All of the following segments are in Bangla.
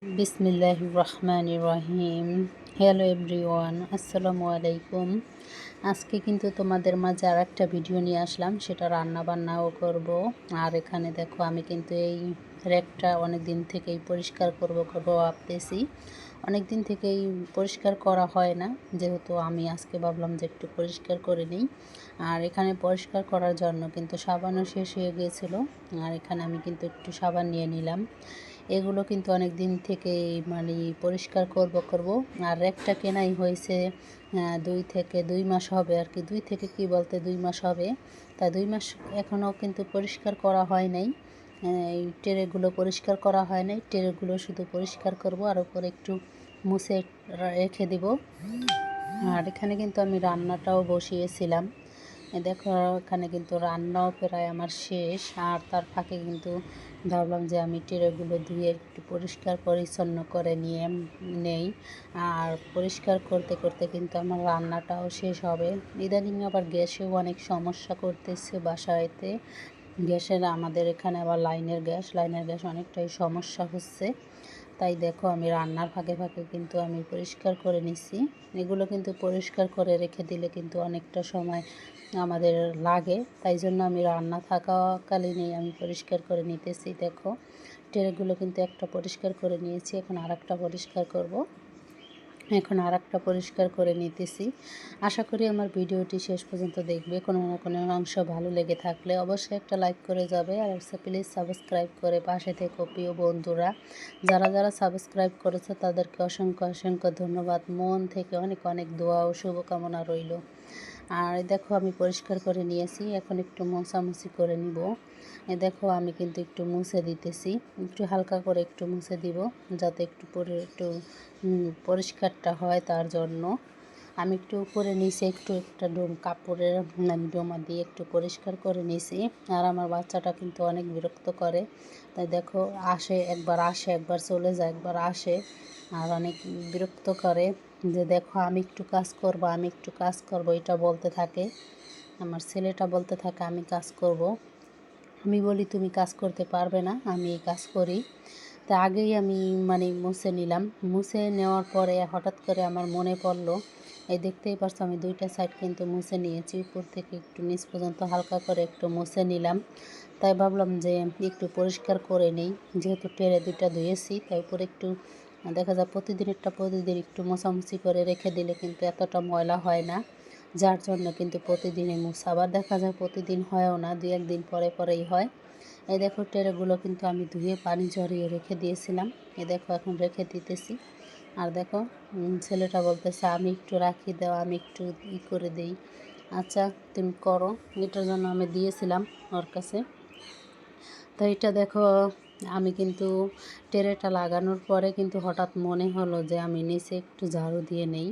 বিসমিল্লাহির রহমানির রহিম। হ্যালো এভরিওয়ান, আসসালামু আলাইকুম। আজকে কিন্তু তোমাদের মাঝে আর একটা ভিডিও নিয়ে আসলাম, সেটা রান্না বান্নাও করব। আর এখানে দেখো আমি কিন্তু এই র্যাকটা অনেক দিন থেকেই পরিষ্কার করব ভাবতেছি। অনেক দিন থেকেই পরিষ্কার করা হয় না, যেহেতু আমি আজকে ভাবলাম যে একটু পরিষ্কার করে নিই। আর এখানে পরিষ্কার করার জন্য কিন্তু সাবানও শেষ হয়ে গিয়েছিল। আর এখানে আমি কিন্তু একটু সাবান নিয়ে নিলাম। এগুলো কিন্তু অনেক দিন থেকেই পরিষ্কার করব। আর র্যাকটা কেনাই হয়েছে 2 মাস হবে আর কি। 2 মাস হবে। তা 2 মাস এখনও কিন্তু পরিষ্কার করা হয় নাই। এই ট্রেগুলো পরিষ্কার করা হয় নাই, ট্রেগুলো শুধু পরিষ্কার করব আর উপরে একটু মুছে রেখে দিব। আর এখানে কিন্তু আমি রান্নাটাও বসিয়েছিলাম। দেখো এখানে কিন্তু রান্নাও প্রায় আমার শেষ। আর তার ফাঁকে কিন্তু ভাবলাম যে আমি ট্রেগুলো ধুয়ে একটু পরিষ্কার পরিচ্ছন্ন করে নিয়ে নেই। আর পরিষ্কার করতে করতে কিন্তু আমার রান্নাটাও শেষ হবে। ইদানিং আবার গ্যাসেও অনেক সমস্যা করতেছে বাসায়তে। গ্যাসের আমাদের এখানে আবার লাইনের গ্যাস অনেকটাই সমস্যা হচ্ছে। তাই দেখো আমি রান্নার ফাঁকে ফাঁকে কিন্তু আমি পরিষ্কার করে নিচ্ছি। এগুলো কিন্তু পরিষ্কার করে রেখে দিলে কিন্তু অনেকটা সময় আমাদের লাগে, তাই জন্য আমি রান্না থাকাকালীনই আমি পরিষ্কার করে নিতেছি। দেখো ট্রেগুলো কিন্তু একটা পরিষ্কার করে নিয়েছি, এখন আরেকটা পরিষ্কার করব। পরিষ্কার করে নিতেছি। আশা করি আমার ভিডিওটি শেষ পর্যন্ত দেখবে। কোনো না কোনো অংশ ভালো লেগে থাকলে অবশ্যই একটা লাইক করে যাবে। আর প্লিজ সাবস্ক্রাইব করে পাশে থেকো প্রিয় বন্ধুরা। যারা যারা সাবস্ক্রাইব করেছে তাদেরকে অসংখ্য অসংখ্য ধন্যবাদ। মন থেকে অনেক অনেক দোয়া ও শুভকামনা রইল। আর দেখো আমি পরিষ্কার করে নিয়েছি, এখন একটু মোছামুছি করে নিব। দেখো আমি কিন্তু একটু মুছে দিতেছি, একটু হালকা করে একটু মুছে দিব, যাতে একটু পরিষ্কারটা হয়। তার জন্য আমি একটু উপরে নিচে একটা কাপড়ের ডোমা দিয়ে একটু পরিষ্কার করে নিয়েছি। আর আমার বাচ্চাটা কিন্তু অনেক বিরক্ত করে। তাই দেখো আসে একবার চলে যায়, একবার আসে। আর অনেক বিরক্ত করে যে দেখো আমি একটু কাজ করব এটা বলতে থাকে। আমার ছেলেটা বলতে থাকে আমি কাজ করব। আমি বলি তুমি কাজ করতে পারবে না, আমি এই কাজ করি। তা আগেই আমি মুছে নিলাম। মুছে নেওয়ার পরে হঠাৎ করে আমার মনে পড়লো, এই দেখতেই পারছো আমি 2টা সাইড কিন্তু মুছে নিয়েছি, উপর থেকে একটু নিচ পর্যন্ত হালকা করে একটু মুছে নিলাম। তাই ভাবলাম যে একটু পরিষ্কার করে নেই, যেহেতু ট্রে 2টা ধুয়েছি। তাই উপরে একটু দেখা যায় প্রতিদিন একটু মোছামুছি করে রেখে দিলে কিন্তু এতটা ময়লা হয় না। যার জন্য কিন্তু প্রতিদিনই মুছা, আবার দেখা যায় প্রতিদিন হয়ও না, 2-1 দিন পরে পরেই হয়। এই দেখো ট্রেগুলো কিন্তু আমি ধুয়ে পানি ঝরিয়ে রেখে দিয়েছিলাম। দেখো এখন রেখে দিতেছি। আর দেখো ছেলেটা বলতেছে আমি একটু রাখি দাও, আমি একটু করে দেই। আচ্ছা তুমি করো, এটার জন্য আমি দিয়েছিলাম ওর কাছে। তো এটা দেখো আমি কিন্তু ট্রেটা লাগানোর পরে কিন্তু হঠাৎ মনে হলো যে আমি নিচে একটু ঝাড়ু দিয়ে নেই।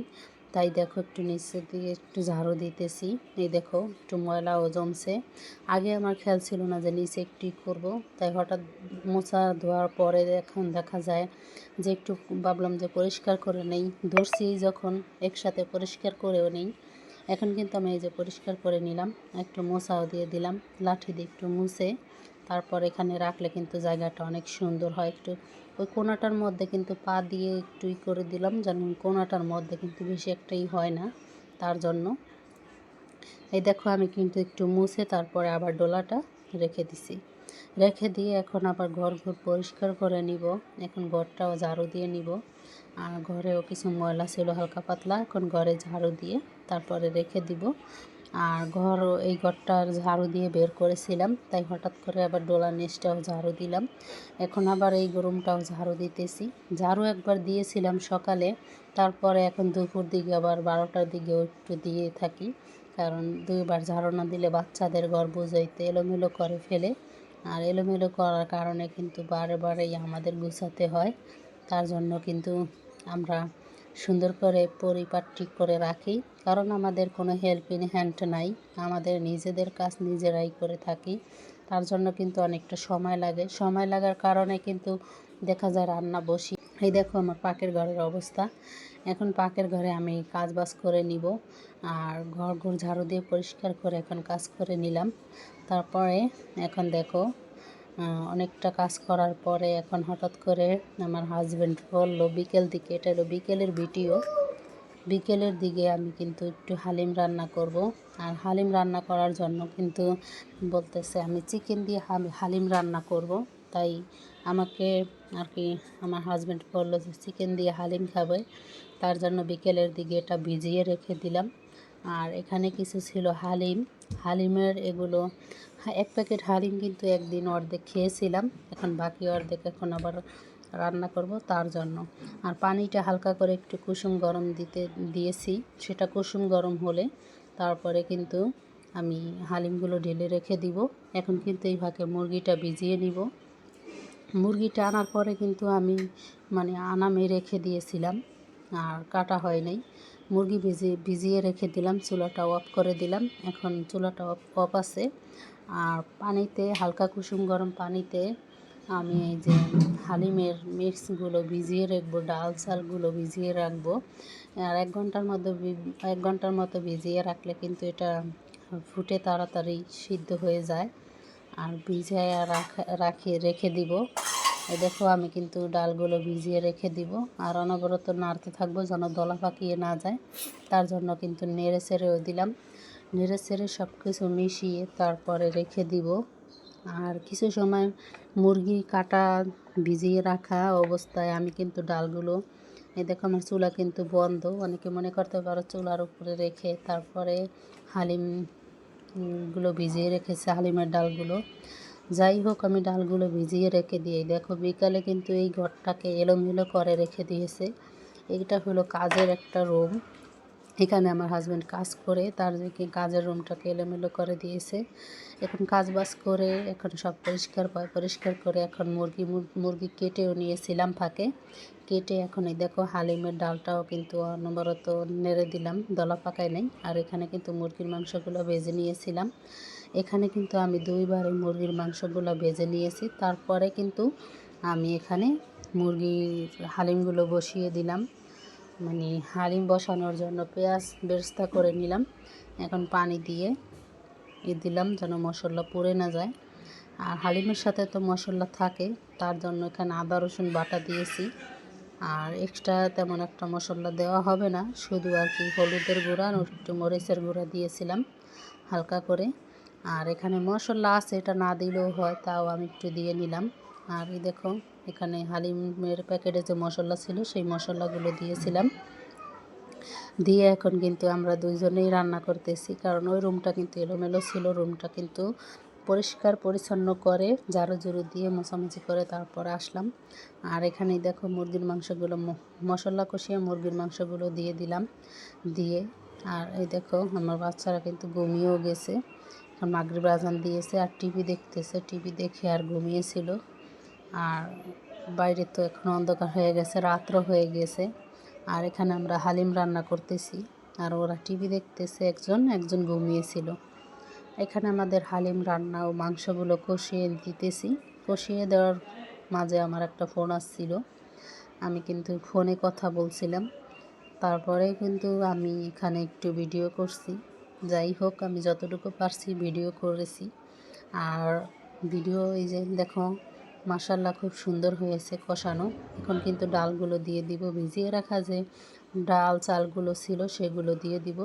তাই দেখো একটু নিচে দিয়ে একটু ঝাড়ু দিতেছি। এই দেখো একটু ময়লাও জমছে। আগে আমার খেয়াল ছিল না যে নিচে একটু করব। তাই হঠাৎ মোছা ধোয়ার পরে এখন দেখা যায় যে একটু ভাবলাম যে পরিষ্কার করে নেই, ধরছি যখন একসাথে পরিষ্কার করেও নেই। এখন কিন্তু আমি এই যে পরিষ্কার করে নিলাম, একটু মোছাও দিয়ে দিলাম লাঠি দিয়ে একটু মুছে। তারপর এখানে রাখলে কিন্তু জায়গাটা অনেক সুন্দর হয়। একটু ওই কোণাটার মধ্যে কিন্তু পা দিয়ে একটু করে দিলাম, যেন কোণাটার মধ্যে কিন্তু বেশি একটাই হয় না। তার জন্য এই দেখো আমি কিন্তু একটু মুছে তারপরে আবার ডোলাটা রেখে দিছি। রেখে দিয়ে এখন আবার ঘর পরিষ্কার করে নিব। এখন ঘরটাও ঝাড়ু দিয়ে নিব। আর ঘরেও কিছু ময়লা ছিল হালকা পাতলা, এখন ঘরে ঝাড়ু দিয়ে তারপরে রেখে দিব। আর এই ঘরটার ঝাড়ু দিয়ে বের করেছিলাম, তাই হঠাৎ করে আবার ডোলার নিচটাও ঝাড়ু দিলাম। এখন আবার এই রুমটাও ঝাড়ু দিতেছি। ঝাড়ু একবার দিয়েছিলাম সকালে, তারপরে এখন দুপুর দিকে আবার 12টার দিকেও একটু দিয়ে থাকি। কারণ 2বার ঝাড়ু না দিলে বাচ্চাদের ঘর বুঝাইতে এলোমেলো করে ফেলে। আর এলোমেলো করার কারণে কিন্তু বারে বারেই আমাদের গুছাতে হয়। তার জন্য কিন্তু আমরা সুন্দর করে পরিপাটি করে রাখি, কারণ আমাদের কোনো হেল্পিং হ্যান্ড নাই, আমাদের নিজেদের কাজ নিজেরাই করে থাকি। তার জন্য কিন্তু অনেকটা সময় লাগার কারণে কিন্তু দেখা যায় রান্না বসি। এই দেখো আমার পাকের ঘরের অবস্থা। এখন পাকের ঘরে আমি কাজ বাজ করে নিব। আর ঘর ঝাড়ু দিয়ে পরিষ্কার করে এখন কাজ করে নিলাম। তারপরে এখন দেখো অনেকটা কাজ করার পরে এখন হঠাৎ করে আমার হাজব্যান্ড বললো বিকেল দিকে, এটা হলো বিকেলের ভিডিও, বিকেলের দিকে আমি কিন্তু একটু হালিম রান্না করব। আর হালিম রান্না করার জন্য কিন্তু বলতেছে আমি চিকেন দিয়ে হালিম রান্না করব। তাই আমাকে আর কি আমার হাজব্যান্ড বললো যে চিকেন দিয়ে হালিম খাবে, তার জন্য বিকেলের দিকে এটা ভিজিয়ে রেখে দিলাম। আর এখানে কিছু ছিল হালিমের এগুলো, এক প্যাকেট হালিম কিন্তু একদিন অর্ধেক খেয়েছিলাম, এখন বাকি অর্ধেক এখন আবার রান্না করব তার জন্য। আর পানিটা হালকা করে একটু কুসুম গরম দিয়েছি, সেটা কুসুম গরম হলে তারপরে কিন্তু আমি হালিমগুলো ঢেলে রেখে দিব। এখন কিন্তু এই ভাগে মুরগিটা ভিজিয়ে নিব। মুরগিটা আনার পরে কিন্তু আমি আনামে রেখে দিয়েছিলাম, আর কাটা হয় নাই। মুরগি ভিজিয়ে রেখে দিলাম, চুলাটা অফ করে দিলাম। এখন চুলাটা অফ আছে। আর পানিতে হালকা কুসুম গরম পানিতে আমি এই যে হালিমের মিক্সগুলো ভিজিয়ে রাখবো, ডাল চালগুলো ভিজিয়ে রাখবো। আর 1 ঘন্টার মতো ভিজিয়ে রাখলে কিন্তু এটা ফুটে তাড়াতাড়ি সিদ্ধ হয়ে যায়। আর ভিজিয়ে রেখে দিব। দেখো আমি কিন্তু ডালগুলো ভিজিয়ে রেখে দিব, আর অনবরত নাড়তে থাকবো যেন দলা পাকিয়ে না যায়। তার জন্য কিন্তু নেড়ে ছেড়েও দিলাম, নেড়ে ছেড়ে সব কিছু মিশিয়ে তারপরে রেখে দিব। আর কিছু সময় মুরগি কাটা ভিজিয়ে রাখা অবস্থায় আমি কিন্তু ডালগুলো, দেখো আমার চুলা কিন্তু বন্ধ। অনেকে মনে করতে পারো চুলার উপরে রেখে তারপরে হালিমগুলো ভিজিয়ে রেখেছে, হালিমের ডালগুলো। যাই হোক, আমি ডালগুলো ভিজিয়ে রেখে দিই। দেখো বিকালে কিন্তু এই ঘরটাকে এলোমেলো করে রেখে দিয়েছে। এইটা হলো কাজের একটা রুম, এখানে আমার হাজব্যান্ড কাজ করে, তার কাজের রুমটাকে এলোমেলো করে দিয়েছে। এখন কাজবাজ করে এখন সব পরিষ্কার করে এখন মুরগি কেটেও নিয়েছিলাম ফাঁকে, কেটে এখন এই দেখো হালিমের ডালটাও কিন্তু অনবরত নেড়ে দিলাম, দলা পাকায় নাই। আর এখানে কিন্তু মুরগির মাংসগুলো ভেজে নিয়েছিলাম। এখানে কিন্তু আমি 2 বারে মুরগির মাংসগুলো ভেজে নিয়েছি। তারপরে কিন্তু আমি এখানে মুরগির হালিমগুলো বসিয়ে দিলাম। হালিম বসানোর জন্য পেঁয়াজ বেরেস্তা করে নিলাম। এখন পানি দিয়ে দিলাম যেন মশলা পুড়ে না যায়। আর হালিমের সাথে তো মশলা থাকে, তার জন্য এখানে আদা রসুন বাটা দিয়েছি। আর এক্সট্রা তেমন একটা মশলা দেওয়া হবে না, শুধু আর কি হলুদের গুঁড়া আর একটু মরিচের গুঁড়া দিয়েছিলাম হালকা করে। আর এখানে মশলা আছে, এটা না দিলেও হয়, তাও আমি একটু দিয়ে নিলাম। আর এই দেখো এখানে হালিমের প্যাকেটে যে মশলা ছিল সেই মশলাগুলো দিয়েছিলাম, দিয়ে এখন কিন্তু আমরা দুইজনেই রান্না করতেছি। কারণ ওই রুমটা কিন্তু এলোমেলো ছিল, রুমটা কিন্তু পরিষ্কার পরিচ্ছন্ন করে ঝাড়ু দিয়ে মোছামুছি করে তারপর আসলাম। আর এখানেই দেখো মুরগির মাংসগুলো মশলা কষিয়ে মুরগির মাংসগুলো দিয়ে দিলাম, দিয়ে আর এই দেখো আমার বাচ্চারা কিন্তু ঘুমিয়েও গেছে। মাগরিব আজান দিয়েছে আর টিভি দেখতেছে, টিভি দেখে আর ঘুমিয়েছিল। আর বাইরে তো এখন অন্ধকার হয়ে গেছে, রাত্র হয়ে গেছে। আর এখানে আমরা হালিম রান্না করতেছি আর ওরা টিভি দেখতেছে, একজন ঘুমিয়েছিল। এখানে আমাদের হালিম রান্না ও মাংসগুলো কষিয়ে দিতেছি। কষিয়ে দেওয়ার মাঝে আমার একটা ফোন আসছিল, আমি কিন্তু ফোনে কথা বলছিলাম। তারপরে কিন্তু আমি এখানে একটু ভিডিও করছি। যাই হোক, আমি যতটুকু পারছি ভিডিও করেছি। আর ভিডিও এই যে দেখো মাশাআল্লাহ খুব সুন্দর হয়েছে কষানো। এখন কিন্তু ডালগুলো দিয়ে দিব, ভিজিয়ে রাখা যে ডাল চালগুলো ছিল সেগুলো দিয়ে দিব।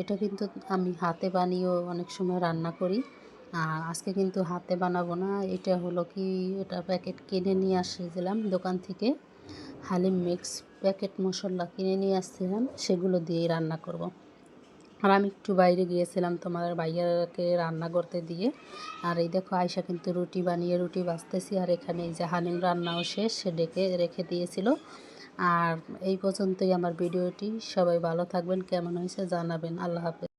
এটা কিন্তু আমি হাতে বানিয়েও অনেক সময় রান্না করি, আর আজকে কিন্তু হাতে বানাবো না। এটা হলো কি, এটা প্যাকেট কিনে নিয়ে আসছিলাম দোকান থেকে, হালিম মিক্স প্যাকেট মশলা কিনে নিয়ে আসছিলাম, সেগুলো দিয়েই রান্না করব। আর আমি একটু বাইরে গিয়েছিলাম তোমার ভাইয়াকে রান্না করতে দিয়ে। আর এই দেখো আয়শা কিন্তু রুটি ভাজতেছি। আর এখানে এই যে হালিম রান্নাও শেষ, সে ডেকে রেখে দিয়েছিল। আর এই পর্যন্তই আমার ভিডিওটি। সবাই ভালো থাকবেন, কেমন হয়েছে জানাবেন। আল্লাহ হাফেজ।